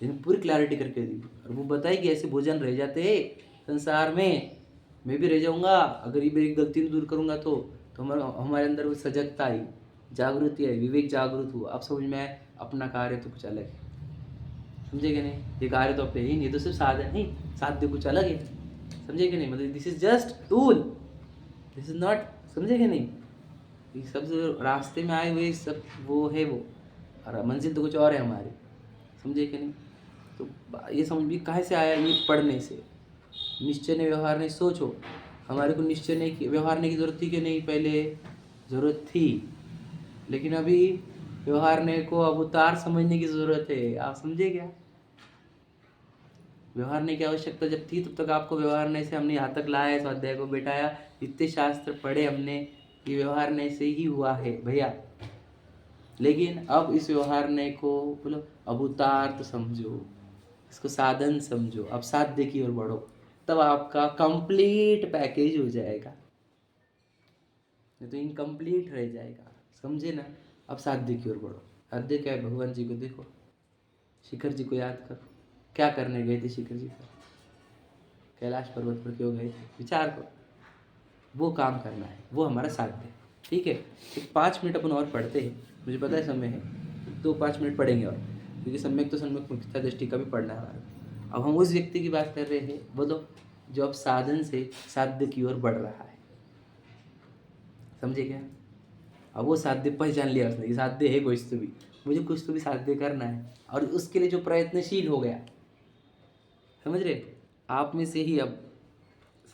S1: लेकिन पूरी क्लैरिटी करके दी और वो बताई कि ऐसे भोजन रह जाते हैं संसार में, मैं भी रह जाऊँगा अगर ये मेरी गलती नहीं दूर करूँगा तो हमारे अंदर वो सजगता आई, जागृति आई, विवेक जागृत हुआ। अब समझ में आए अपना कार्य तो कुछ अलग है, समझे कि नहीं? ये कार्य तो अपने ही नहीं, तो सिर्फ साधन नहीं, साध्य कुछ अलग है, समझे कि नहीं? मतलब this is just tool, this is not, समझे कि नहीं? ये सब जो रास्ते में आए हुए सब वो है वो, और मंजिल तो कुछ और है हमारी, समझे कि नहीं? तो ये समझ भी काहे से आया, ये पढ़ने से। निश्चय ने व्यवहार नहीं, सोचो हमारे को निश्चय नहीं व्यवहारने की जरूरत थी कि नहीं? पहले जरूरत थी, लेकिन अभी व्यवहारने को अवतार समझने की जरूरत है। आप समझे क्या? व्यवहारने की आवश्यकता जब थी तब तक आपको व्यवहारने से हमने यहाँ तक लाया, स्वाध्याय को बैठाया, इतने शास्त्र पढ़े हमने, ये व्यवहारने से ही हुआ है भैया। लेकिन अब इस व्यवहारने को बोलो अवतार तो समझो, इसको साधन समझो, अब साध्य की ओर बढ़ो, तब आपका कंप्लीट पैकेज हो जाएगा, नहीं तो इनकम्प्लीट रह जाएगा, समझे ना? अब साध्य की ओर बढ़ो। साध्य क्या है? भगवान जी को देखो, शिखर जी को याद करो, क्या करने गए थे शिखर जी पर? कैलाश पर्वत पर क्यों गए थे? विचार करो, वो काम करना है, वो हमारा साध्य है। ठीक है, एक 5 मिनट अपन और पढ़ते हैं, मुझे पता है समय है, 2-5 मिनट पढ़ेंगे और, क्योंकि सम्यक तो सम्यक मिथ्या दृष्टि का भी पढ़ना है हमारा। अब हम उस व्यक्ति की बात कर रहे हैं, बोलो, जो अब साधन से साध्य की ओर बढ़ रहा है, समझे क्या? अब वो साध्य पहचान लिया उसने कि साध्य है कुछ तो भी, मुझे कुछ तो भी साध्य करना है, और उसके लिए जो प्रयत्नशील हो गया, समझ रहे? आप में से ही अब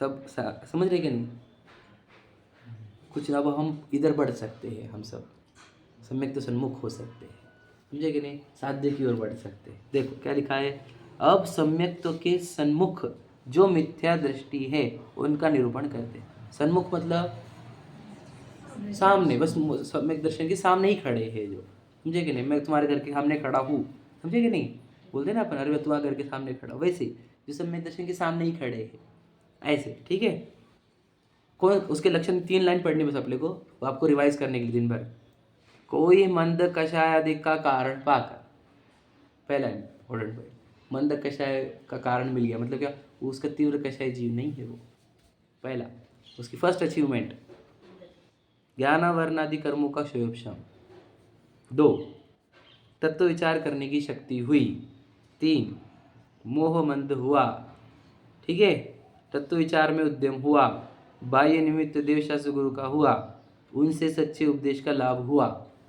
S1: सब समझ रहे कि नहीं? कुछ अब हम इधर बढ़ सकते हैं, हम सब सम्यक तो सन्मुख हो सकते हैं, समझे कि नहीं? साध्य की ओर बढ़ सकते हैं। देखो क्या लिखा है, अब सम्यक तो के सन्मुख जो मिथ्या दृष्टि है उनका निरूपण करते हैं। सन्मुख मतलब सामने, बस सम्यक दर्शन के सामने ही खड़े हैं जो, समझे कि नहीं? मैं तुम्हारे घर के सामने खड़ा हूँ, समझे कि नहीं? बोलते ना अपन, अरे मैं तुम्हारे घर के सामने खड़ा हूँ, वैसे जो सम्यक दर्शन के सामने ही खड़े हैं, ऐसे। ठीक है, कौन उसके लक्षण 3 लाइन पढ़नी बस अपने को, वो आपको रिवाइज करने के लिए दिन भर। कोई मंद कषाय आदि का कारण पाकर, पहला इंपॉर्टेंट पॉइंट, मंद कषाय का कारण मिल गया, मतलब क्या? उसका तीव्र कषाय जीव नहीं है वो, पहला उसकी फर्स्ट अचीवमेंट। ज्ञानावरण आदि कर्मों का क्षयोपशम। 2, तत्व विचार करने की शक्ति हुई। 3, मोह मंद हुआ। ठीक है, तत्व विचार में उद्यम हुआ, बाह्य निमित्त देवशास्त्र गुरु का हुआ, उनसे सच्चे उपदेश का लाभ हुआ।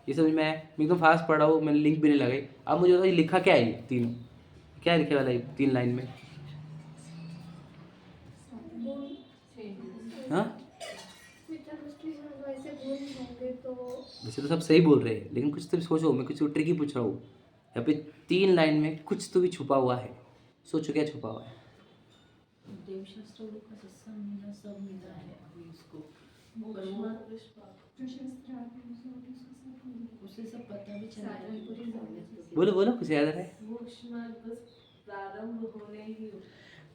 S1: ये समझ में आया? मैं एकदम फास्ट पढ़ा हूँ, मैंने लिंक भी नहीं लगाई। अब मुझे बताइए लिखा क्या है ये तीनों, क्या लिखे वाला है 3 लाइन में? हाँ
S5: विचार दृष्टि में वैसे गुण होंगे तो
S1: वैसे तो सब सही बोल रहे हैं, लेकिन कुछ तो सोचो, मैं कुछ ट्रिकी पूछ रहा हूँ। यहाँ पे 3 लाइन में कुछ तो भी छुपा हुआ है, सोचो क्या छुपा हुआ है।
S2: देवशास्त्र का हिस्सा मिला, सब मिला है अभी इसको, उसे सब पता भी चला है।
S1: बोलो बोलो, कुछ याद है?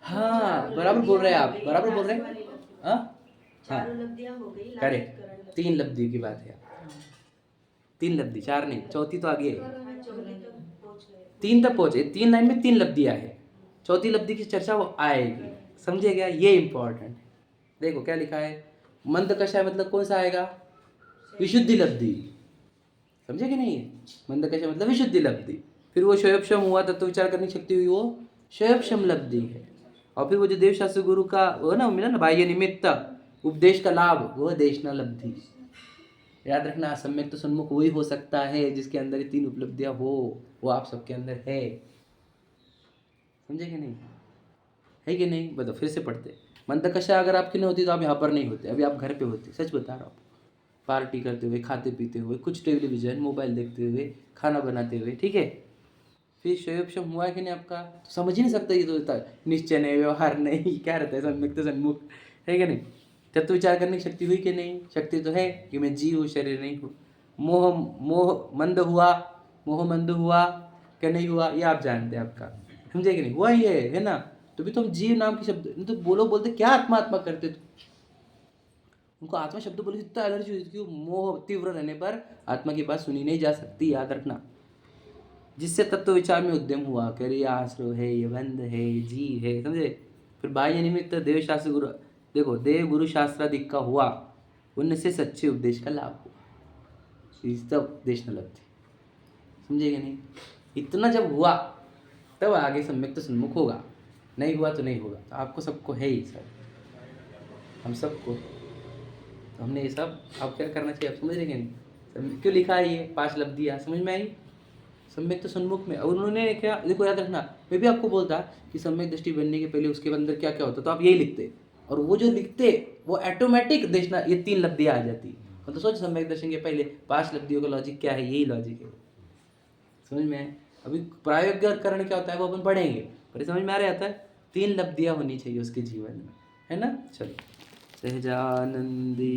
S1: हाँ बराबर बोल रहे हैं आप, बराबर बोल रहे हैं। हाँ हाँ करेक्ट, 3 लब्धि की बात है। 3 लब्धि, 4 नहीं, चौथी तो आगे है। 3 तक पहुंचे, 3 लाइन में 3 लब्धियां है, चौथी लब्धि की चर्चा वो आएगी, समझे क्या? ये इंपॉर्टेंट है। देखो क्या लिखा है, मंद कषाय मतलब कौन सा आएगा? विशुद्धि लब्धि, समझे कि नहीं? मंद कषाय मतलब विशुद्धि लब्धि। फिर वो शोयपशम हुआ, तत्व विचार करने की शक्ति हुई, वो शोयपशम लब्धि है। और फिर वो जो देवशास्त्र गुरु का वो ना मिला ना, बाह्य निमित्त उपदेश का लाभ, वो देशना लब्धि। याद रखना, सम्यक तो सन्मुख वही हो सकता है जिसके अंदर ये 3 उपलब्धियां हो, वो आप सबके अंदर है, समझे कि नहीं? है कि नहीं? बताओ, फिर से पढ़ते। मंदकषा अगर आपकी नहीं होती तो आप यहाँ पर नहीं होते, अभी आप घर पे होते, सच बता रहा हूँ। पार्टी करते हुए, खाते पीते हुए, कुछ टेलीविजन मोबाइल देखते हुए, खाना बनाते हुए, ठीक है। फिर शोयपशम हुआ कि नहीं आपका, तो समझ ही नहीं सकता ये तो निश्चय नहीं, व्यवहार नहीं, क्या रहता है सम्यक तो सन्मुख, है कि नहीं? तत्व विचार करने की शक्ति हुई कि नहीं? शक्ति तो है कि मैं जीव हूँ, शरीर नहीं हूँ। मोह मोह मंद हुआ, मोह मंद हुआ क्या नहीं हुआ, ये आप जानते हैं आपका, समझे कि नहीं? हुआ ही है ना? तो भी तुम जीव नाम के शब्द तो बोलते क्या आत्मा आत्मा करते तुम, उनको आत्मा शब्द बोले इतना एलर्जी हुई क्यों? मोह तीव्र रहने पर आत्मा की बात सुनी नहीं जा सकती, याद रखना। जिससे तत्व विचार में उद्यम हुआ, कह रही आश्रय है, ये बंध है, ये जीव है, समझे? फिर बाह्य निमित्त देव शास्त्र गुरु, देखो देव गुरु शास्त्रादिक का हुआ, उनसे सच्चे उपदेश का लाभ हुआ, इस तब उपदेश न लगती, समझे कि नहीं? इतना जब हुआ तब आगे सम्यक तो सन्मुख होगा, नहीं हुआ तो नहीं होगा। तो आपको सबको है ही सब, हम सबको, तो हमने ये सब आप क्या करना चाहिए, आप समझ रहे कि नहीं? क्यों लिखा है ये 5 लब्धियाँ, समझ में आई? सम्यक तो सन्मुख में। और उन्होंने क्या, देखो याद रखना, मैं भी आपको बोलता कि सम्यक दृष्टि बनने के पहले उसके अंदर क्या क्या होता, तो आप यही लिखते, और वो जो लिखते वो ऑटोमेटिक देखना, ये 3 लब्धियाँ आ जाती। मतलब सोच, सम्यक दर्शन के पहले 5 लब्धियों का लॉजिक क्या है, यही लॉजिक है, समझ में आए? अभी प्रायोगिकरण क्या होता है वो अपन पढ़ेंगे, पर समझ में आ रहा आता है 3 लब्धियाँ होनी चाहिए उसके जीवन में, है ना? चलो, सहजानंदी।